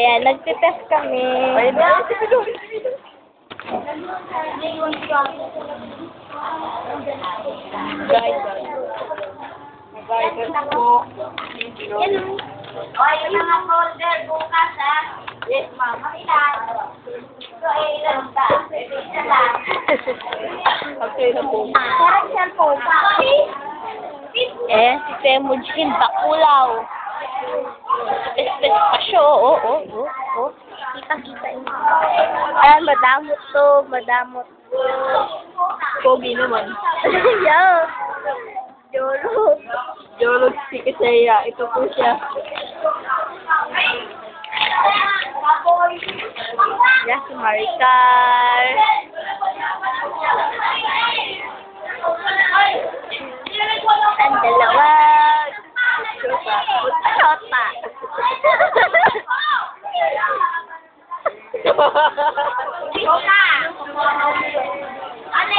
Ayan, nagtitest kami. Guys, po. Yan o. O, yung mga folder bukas, ha? Yes, ma'am. Ilan? So, ilan ka? Isa lang. Okay na po. Parang cellphone. Eh, si Temujin, bakulaw. Espes pa siya, oo. Kita-kita yun. Ay, madamot to, madamot. Pogi naman. Yo! Yolo. Yolo si Kisaya. Ito po siya. Yan si Maricar. Ang dalawa. Shota. Yoga! Ano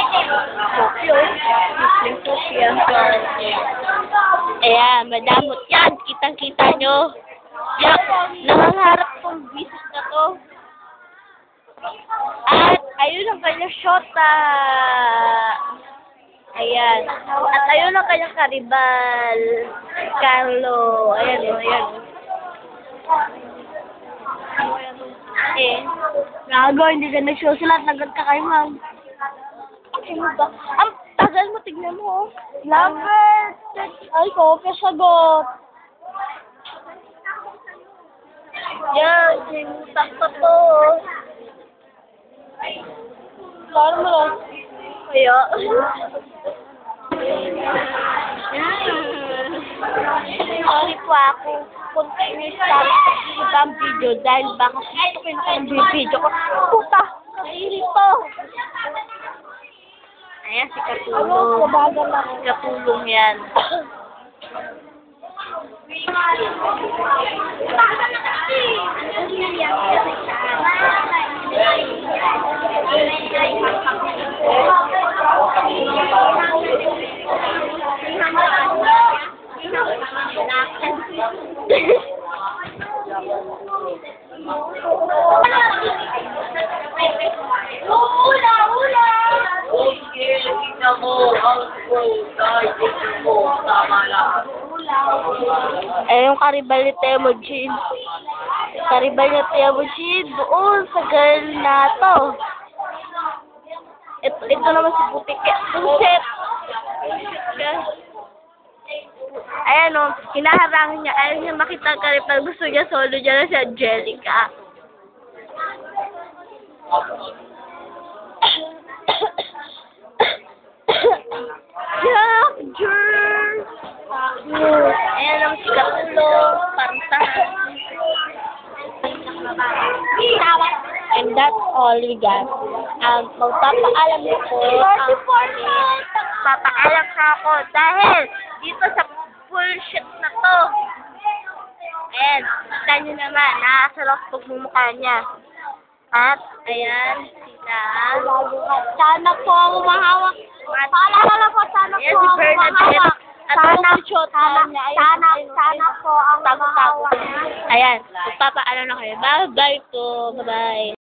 Ayan, madamot yan. Kitang-kita nyo. Yak, nangangarap tong bisis na to. At ayun ang kanyang shota. Ayan. At ayun ang kanyang karibal. Carlo. Ayan o, ayan. Eh, Gago, hindi ka nag-show sila. Nagad ka kayo, ma'am. ano ba? Ang tagal mo, tignan mo. Lover! Ay, kopya sagot. Yan, sinutak pa to. Paano mo lang? Kaya? Sorry po ako. Continuous lang ang video dahil baka pupukin ko yung video ko. Puta! Nakili po! Ayan, si Katulong. Si Katulong yan. Eh, yung karibal ni Temujin. Karibal ni Temujin doon sa girl na to. Ito naman si Butike. Buset! Ayan o, hinaharang niya. Ayaw niya makita ang karibal. Gusto niya solo niya na si Angelica. Jack! Jerk! Ayan ang si Katulong. Parang sa... And that's all we got. Magpapaalam na po. Papaalam na ako dahil dito sa bullshit na to. Ayan, kita nyo naman, nakasarap pagmumukha niya. At, ayan, sila. Sana po ang umahawak. Paalala po, sana po ang umahawak. Sana po ang umahawak. Ayan, magpapaalam na kayo. Bye-bye po. Bye-bye.